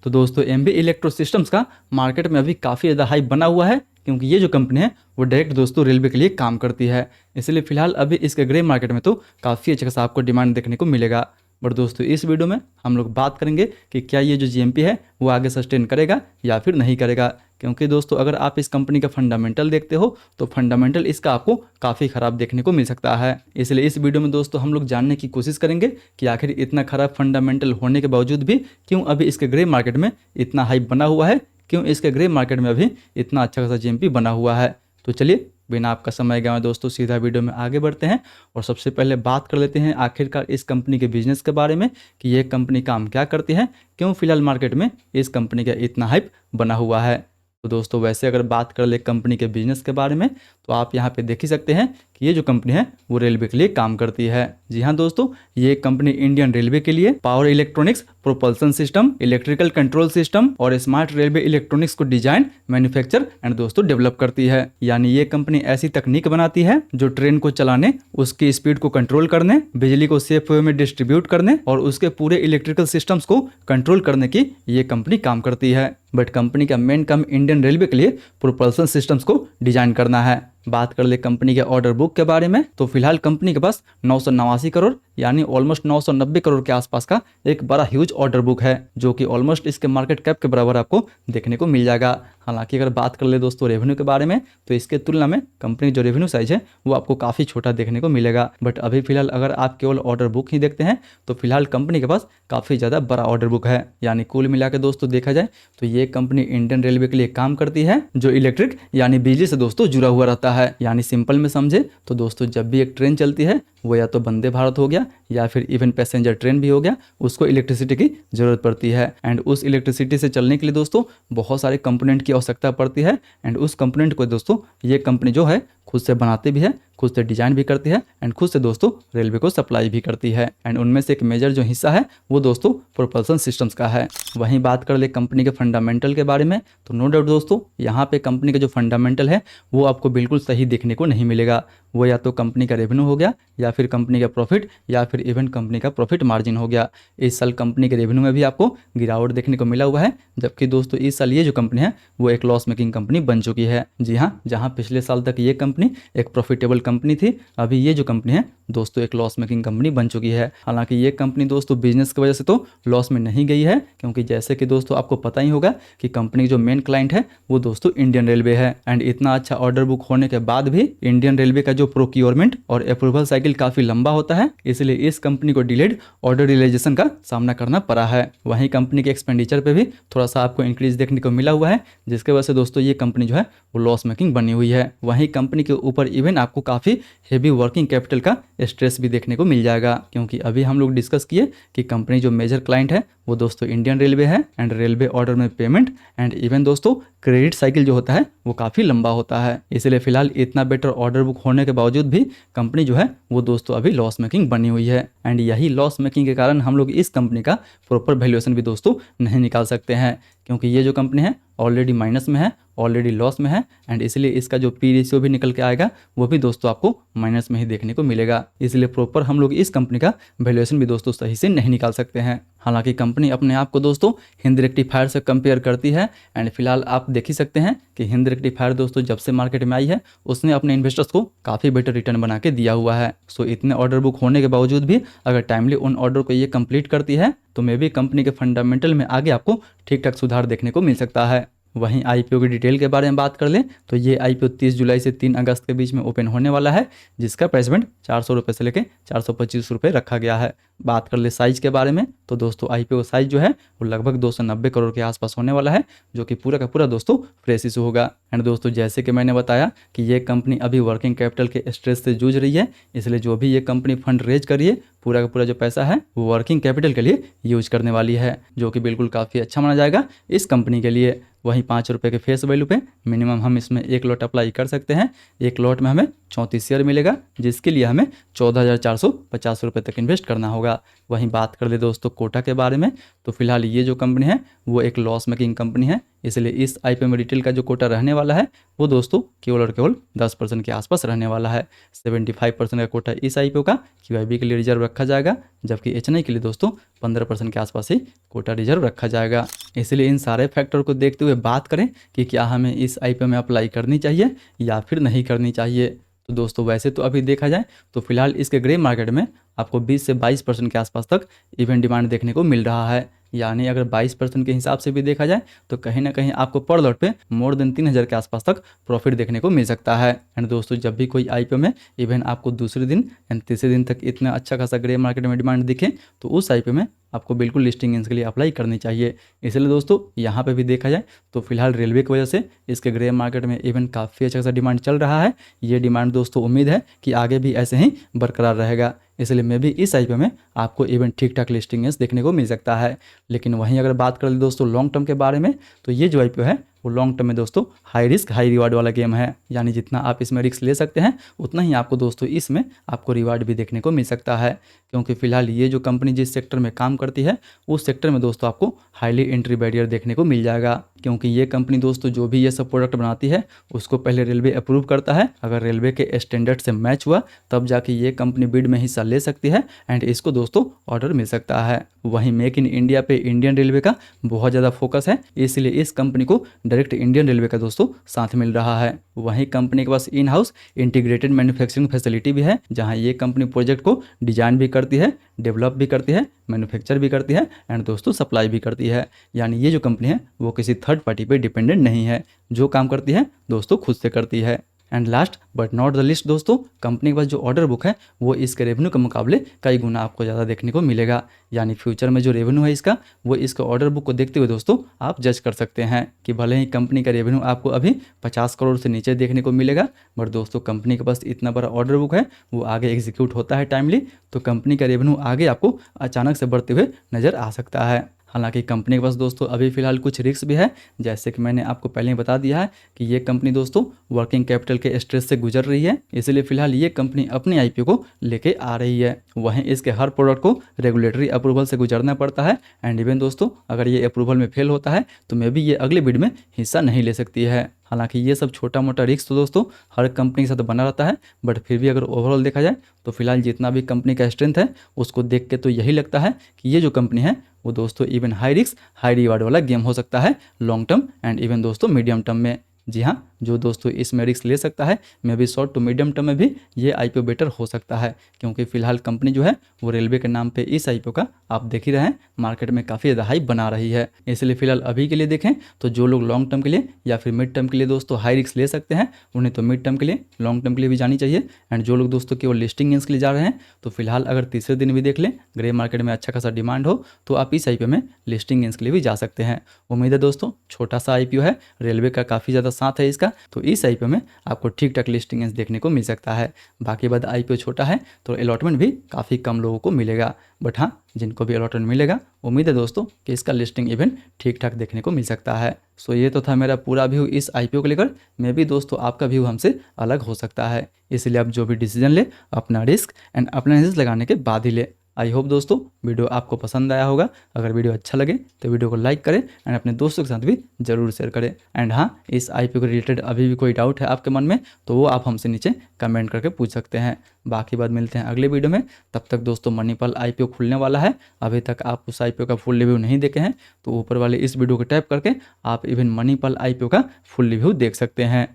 तो दोस्तों MB electro systems का मार्केट में अभी काफ़ी ज़्यादा हाइप बना हुआ है, क्योंकि ये जो कंपनी है वो डायरेक्ट दोस्तों रेलवे के लिए काम करती है। इसलिए फिलहाल अभी इसके ग्रे मार्केट में तो काफ़ी अच्छा खासा आपको डिमांड देखने को मिलेगा। बट दोस्तों इस वीडियो में हम लोग बात करेंगे कि क्या ये जो जीएमपी है वो आगे सस्टेन करेगा या फिर नहीं करेगा, क्योंकि दोस्तों अगर आप इस कंपनी का फंडामेंटल देखते हो तो फंडामेंटल इसका आपको काफ़ी ख़राब देखने को मिल सकता है। इसलिए इस वीडियो में दोस्तों हम लोग जानने की कोशिश करेंगे कि आखिर इतना ख़राब फंडामेंटल होने के बावजूद भी क्यों अभी इसके ग्रे मार्केट में इतना हाइप बना हुआ है, क्यों इसके ग्रे मार्केट में अभी इतना अच्छा खासा जीएमपी बना हुआ है। तो चलिए बिना आपका समय गंवाए दोस्तों सीधा वीडियो में आगे बढ़ते हैं और सबसे पहले बात कर लेते हैं आखिरकार इस कंपनी के बिजनेस के बारे में कि ये कंपनी काम क्या करती है, क्यों फिलहाल मार्केट में इस कंपनी का इतना हाइप बना हुआ है। तो दोस्तों वैसे अगर बात कर ले कंपनी के बिजनेस के बारे में तो आप यहाँ पे देख ही सकते हैं कि ये जो कंपनी है वो रेलवे के लिए काम करती है। जी हाँ दोस्तों, ये कंपनी इंडियन रेलवे के लिए power electronics, propulsion system, electrical control system और स्मार्ट रेलवे इलेक्ट्रॉनिक्स को डिजाइन, मैन्युफैक्चर एंड दोस्तों डेवलप करती है। यानी ये कंपनी ऐसी तकनीक बनाती है जो ट्रेन को चलाने, उसकी स्पीड को कंट्रोल करने, बिजली को सेफ वे में डिस्ट्रीब्यूट करने और उसके पूरे इलेक्ट्रिकल सिस्टम्स को कंट्रोल करने की ये कंपनी काम करती है। बट कंपनी का मेन काम इंडियन रेलवे के लिए प्रोपल्सन सिस्टम्स को डिजाइन करना है। बात कर ले कंपनी के ऑर्डर बुक के बारे में तो फिलहाल कंपनी के पास 989 करोड़ यानी ऑलमोस्ट 990 करोड़ के आसपास का एक बड़ा ह्यूज ऑर्डर बुक है, जो कि ऑलमोस्ट इसके मार्केट कैप के बराबर आपको देखने को मिल जाएगा। हालांकि अगर बात कर ले दोस्तों रेवेन्यू के बारे में तो इसके तुलना में कंपनी जो रेवेन्यू साइज है वो आपको काफ़ी छोटा देखने को मिलेगा। बट अभी फिलहाल अगर आप केवल ऑर्डर बुक ही देखते हैं तो फिलहाल कंपनी के पास काफ़ी ज़्यादा बड़ा ऑर्डर बुक है। यानी कुल मिला के दोस्तों देखा जाए तो ये कंपनी इंडियन रेलवे के लिए काम करती है जो इलेक्ट्रिक यानी बिजली से दोस्तों जुड़ा हुआ रहता है। यानी सिंपल में समझे तो दोस्तों जब भी एक ट्रेन चलती है वो या तो वंदे भारत हो गया या फिर इवन पैसेंजर ट्रेन भी हो गया, उसको इलेक्ट्रिसिटी की जरूरत पड़ती है। एंड उस इलेक्ट्रिसिटी से चलने के लिए दोस्तों बहुत सारे कंपोनेंट की आवश्यकता पड़ती है। एंड उस कंपोनेंट को दोस्तों ये कंपनी जो है खुद से बनाती भी है, खुद से डिजाइन भी करती है एंड खुद से दोस्तों रेलवे को सप्लाई भी करती है। एंड उनमें से एक मेजर जो हिस्सा है वो दोस्तों प्रोपल्सन सिस्टम्स का है। वहीं बात कर ले कंपनी के फंडामेंटल के बारे में तो नो डाउट दोस्तों यहाँ पे कंपनी का जो फंडामेंटल है वो आपको बिल्कुल सही देखने को नहीं मिलेगा। वो या तो कंपनी का रेवेन्यू हो गया या फिर कंपनी का प्रॉफिट या फिर इवन कंपनी का प्रॉफिट मार्जिन हो गया। इस साल कंपनी के रेवेन्यू में भी आपको गिरावट देखने को मिला हुआ है, जबकि दोस्तों इस साल ये जो कंपनी है वो एक लॉस मेकिंग कंपनी बन चुकी है। जी हाँ, जहाँ पिछले साल तक ये कंपनी एक प्रॉफिटेबल कंपनी थी, अभी ये जो कंपनी है दोस्तों एक लॉस मेकिंग कंपनी बन चुकी है। हालांकि ये कंपनी दोस्तों बिजनेस की वजह से तो लॉस में नहीं गई है, क्योंकि जैसे कि दोस्तों आपको पता ही होगा कि कंपनी जो मेन क्लाइंट है वो दोस्तों इंडियन रेलवे है। एंड इतना अच्छा ऑर्डर बुक होने के बाद भी इंडियन रेलवे का जो प्रोक्योरमेंट और अप्रूवल साइकिल काफी लंबा होता है, इसलिए इस कंपनी को डिलेड ऑर्डर रियलाइजेशन का सामना करना पड़ा है। वहीं कंपनी के एक्सपेंडिचर पे भी थोड़ा सा आपको इंक्रीज देखने को मिला हुआ है, जिसके वजह से दोस्तों ये कंपनी जो है वो लॉस मेकिंग बनी हुई है। वहीं कंपनी के ऊपर इवन आपको काफी हेवी वर्किंग कैपिटल का स्ट्रेस भी देखने को मिल जाएगा, क्योंकि अभी हम लोग डिस्कस किए कि कंपनी जो मेजर क्लाइंट है वो दोस्तों इंडियन रेलवे है। एंड रेलवे ऑर्डर में पेमेंट एंड इवन दोस्तों क्रेडिट साइकिल जो होता है वो काफ़ी लंबा होता है। इसलिए फिलहाल इतना बेटर ऑर्डर बुक होने के बावजूद भी कंपनी जो है वो दोस्तों अभी लॉस मेकिंग बनी हुई है। एंड यही लॉस मेकिंग के कारण हम लोग इस कंपनी का प्रॉपर वैल्यूएशन भी दोस्तों नहीं निकाल सकते हैं, क्योंकि ये जो कंपनी है ऑलरेडी माइनस में है, ऑलरेडी लॉस में है। एंड इसलिए इसका जो पी रेशियो भी निकल के आएगा वो भी दोस्तों आपको माइनस में ही देखने को मिलेगा। इसलिए प्रॉपर हम लोग इस कंपनी का वैल्यूएशन भी दोस्तों सही से नहीं निकाल सकते हैं। हालांकि कंपनी अपने आप को दोस्तों हिंद रेक्टिफायर से कंपेयर करती है। एंड फिलहाल आप देख ही सकते हैं कि हिंद रेक्टिफायर दोस्तों जब से मार्केट में आई है उसने अपने इन्वेस्टर्स को काफ़ी बेटर रिटर्न बना के दिया हुआ है। सो इतने ऑर्डर बुक होने के बावजूद भी अगर टाइमली उन ऑर्डर को ये कंप्लीट करती है तो मे भी कंपनी के फंडामेंटल में आगे आपको ठीक ठाक सुधार देखने को मिल सकता है। वहीं आईपीओ की डिटेल के बारे में बात कर लें तो ये आईपीओ 30 जुलाई से 3 अगस्त के बीच में ओपन होने वाला है, जिसका प्राइस बैंड 400 रुपये से लेकर 425 रुपये रखा गया है। बात कर ले साइज के बारे में तो दोस्तों आईपीओ साइज जो है वो लगभग 290 करोड़ के आसपास होने वाला है, जो कि पूरा का पूरा दोस्तों फ्रेश इशू होगा। एंड दोस्तों जैसे कि मैंने बताया कि ये कंपनी अभी वर्किंग कैपिटल के स्ट्रेस से जूझ रही है, इसलिए जो भी ये कंपनी फंड रेज करिए पूरा का पूरा जो पैसा है वो वर्किंग कैपिटल के लिए यूज करने वाली है, जो कि बिल्कुल काफ़ी अच्छा माना जाएगा इस कंपनी के लिए। वहीं 5 रुपये के फेस वैल्यू पे मिनिमम हम इसमें एक लॉट अप्लाई कर सकते हैं। एक लॉट में हमें 34 शेयर मिलेगा, जिसके लिए हमें 14,450 रुपये तक इन्वेस्ट करना होगा। होगा। वहीं बात कर ले दोस्तों कोटा के बारे में, तो फिलहाल ये जो कंपनी है वो एक लॉस मेकिंग कंपनी है, इसलिए इस आईपीओ में रिटेल का जो कोटा रहने वाला है वो दोस्तों केवल और केवल 10% के आसपास रहने वाला है। 75% का कोटा इस आईपीओ का क्यूआईबी के लिए रिजर्व रखा जाएगा, जबकि एचएनआई के लिए दोस्तों 15% के आसपास ही कोटा रिजर्व रखा जाएगा। इसलिए इन सारे फैक्टर को देखते हुए बात करें कि क्या हमें इस आईपीओ में अप्लाई करनी चाहिए या फिर नहीं करनी चाहिए, तो दोस्तों वैसे तो अभी देखा जाए तो फिलहाल इसके ग्रे मार्केट में आपको 20 से 22% के आसपास तक इवेंट डिमांड देखने को मिल रहा है। यानी अगर 22% के हिसाब से भी देखा जाए तो कहीं ना कहीं आपको पर लॉट पे मोर देन 3000 के आसपास तक प्रॉफिट देखने को मिल सकता है। एंड दोस्तों जब भी कोई आईपीओ में इवेंट आपको दूसरे दिन एंड तीसरे दिन तक इतना अच्छा खासा ग्रे मार्केट में डिमांड दिखे तो उस आईपीओ में आपको बिल्कुल लिस्टिंग के लिए अप्लाई करनी चाहिए। इसलिए दोस्तों यहाँ पे भी देखा जाए तो फिलहाल रेलवे की वजह से इसके ग्रे मार्केट में इवेंट काफ़ी अच्छा खासा डिमांड चल रहा है। ये डिमांड दोस्तों उम्मीद है कि आगे भी ऐसे ही बरकरार रहेगा, इसलिए मैं भी इस आईपीओ में आपको इवेंट ठीक ठाक लिस्टिंग देखने को मिल सकता है। लेकिन वहीं अगर बात कर ले दोस्तों लॉन्ग टर्म के बारे में, तो ये जो आईपीओ है वो लॉन्ग टर्म में दोस्तों हाई रिस्क हाई रिवार्ड वाला गेम है। यानी जितना आप इसमें रिस्क ले सकते हैं उतना ही आपको दोस्तों इसमें आपको रिवार्ड भी देखने को मिल सकता है, क्योंकि फिलहाल ये जो कंपनी जिस सेक्टर में काम करती है उस सेक्टर में दोस्तों आपको हाईली एंट्री बैरियर देखने को मिल जाएगा। क्योंकि ये कंपनी दोस्तों जो भी ये सब प्रोडक्ट बनाती है उसको पहले रेलवे अप्रूव करता है, अगर रेलवे के स्टैंडर्ड से मैच हुआ तब जाके ये कंपनी बिड में हिस्सा ले सकती है एंड इसको दोस्तों ऑर्डर मिल सकता है। वहीं मेक इन इंडिया पे इंडियन रेलवे का बहुत ज़्यादा फोकस है, इसलिए इस कंपनी को डायरेक्ट इंडियन रेलवे का दोस्तों साथ मिल रहा है। वहीं कंपनी के पास in house integrated manufacturing facility भी है, जहां ये कंपनी प्रोजेक्ट को डिजाइन भी करती है, डेवलप भी करती है, मैन्युफैक्चर भी करती है एंड दोस्तों सप्लाई भी करती है। यानी ये जो कंपनी है वो किसी थर्ड पार्टी पे डिपेंडेंट नहीं है, जो काम करती है दोस्तों खुद से करती है। And last but not the list दोस्तों, कंपनी के पास जो ऑर्डर बुक है वो इसके रेवेन्यू के मुकाबले कई गुना आपको ज़्यादा देखने को मिलेगा। यानी फ्यूचर में जो रेवेन्यू है इसका वो इसका ऑर्डर बुक को देखते हुए दोस्तों आप जज कर सकते हैं कि भले ही कंपनी का रेवेन्यू आपको अभी 50 करोड़ से नीचे देखने को मिलेगा, बट दोस्तों कंपनी के पास इतना बड़ा ऑर्डर बुक है, वो आगे एग्जीक्यूट होता है टाइमली, तो कंपनी का रेवेन्यू आगे आपको अचानक से बढ़ते हुए नज़र आ सकता है। हालांकि कंपनी के पास दोस्तों अभी फिलहाल कुछ रिस्क भी है, जैसे कि मैंने आपको पहले ही बता दिया है कि ये कंपनी दोस्तों वर्किंग कैपिटल के स्ट्रेस से गुजर रही है, इसलिए फिलहाल ये कंपनी अपने आईपीओ को लेके आ रही है। वहीं इसके हर प्रोडक्ट को रेगुलेटरी अप्रूवल से गुजरना पड़ता है एंड इवन दोस्तों अगर ये अप्रूवल में फेल होता है तो मे भी ये अगले बिड में हिस्सा नहीं ले सकती है। हालांकि ये सब छोटा मोटा रिस्क तो दोस्तों हर कंपनी के साथ बना रहता है, बट फिर भी अगर ओवरऑल देखा जाए तो फिलहाल जितना भी कंपनी का स्ट्रेंथ है उसको देख के तो यही लगता है कि ये जो कंपनी है वो दोस्तों even high risk high reward वाला गेम हो सकता है लॉन्ग टर्म एंड इवन दोस्तों मीडियम टर्म में। जी हाँ, जो दोस्तों इसमें रिस्क ले सकता है मे भी शॉर्ट टू मीडियम टर्म में भी ये आईपीओ बेटर हो सकता है, क्योंकि फिलहाल कंपनी जो है वो रेलवे के नाम पे इस आईपीओ का आप देख ही रहे हैं मार्केट में काफ़ी ज़्यादा हाइप बना रही है। इसलिए फिलहाल अभी के लिए देखें तो जो लोग लॉन्ग टर्म के लिए या फिर मिड टर्म के लिए दोस्तों हाई रिस्क ले सकते हैं उन्हें तो मिड टर्म के लिए लॉन्ग टर्म के लिए भी जानी चाहिए। एंड जो लोग दोस्तों केवल लिस्टिंग गेंस के लिए जा रहे हैं तो फिलहाल अगर तीसरे दिन भी देख लें ग्रे मार्केट में अच्छा खासा डिमांड हो तो आप इस आईपीओ में लिस्टिंग गेंस के लिए भी जा सकते हैं। उम्मीद है दोस्तों छोटा सा आईपीओ है, रेलवे का काफ़ी ज़्यादा साथ है इसका, तो इस आईपीओ में आपको ठीक ठाक लिस्टिंग देखने को मिल सकता है। बाकी बात आईपीओ छोटा है तो अलॉटमेंट भी काफ़ी कम लोगों को मिलेगा, बट हाँ जिनको भी अलॉटमेंट मिलेगा उम्मीद है दोस्तों कि इसका लिस्टिंग इवेंट ठीक ठाक देखने को मिल सकता है। सो ये तो था मेरा पूरा व्यू इस आईपीओ को लेकर, मे भी दोस्तों आपका व्यू हमसे अलग हो सकता है, इसलिए आप जो भी डिसीजन ले अपना रिस्क एंड अपना एनालिसिस लगाने के बाद ही ले। आई होप दोस्तों वीडियो आपको पसंद आया होगा। अगर वीडियो अच्छा लगे तो वीडियो को लाइक करें एंड अपने दोस्तों के साथ भी जरूर शेयर करें। एंड हाँ, इस आईपीओ के रिलेटेड अभी भी कोई डाउट है आपके मन में तो वो आप हमसे नीचे कमेंट करके पूछ सकते हैं। बाकी बात मिलते हैं अगले वीडियो में, तब तक दोस्तों मणिपाल आईपीओ खुलने वाला है। अभी तक आप उस आईपीओ का फुल रिव्यू नहीं देखे हैं तो ऊपर वाले इस वीडियो को टैप करके आप इवन मणिपाल आईपीओ का फुल रिव्यू देख सकते हैं।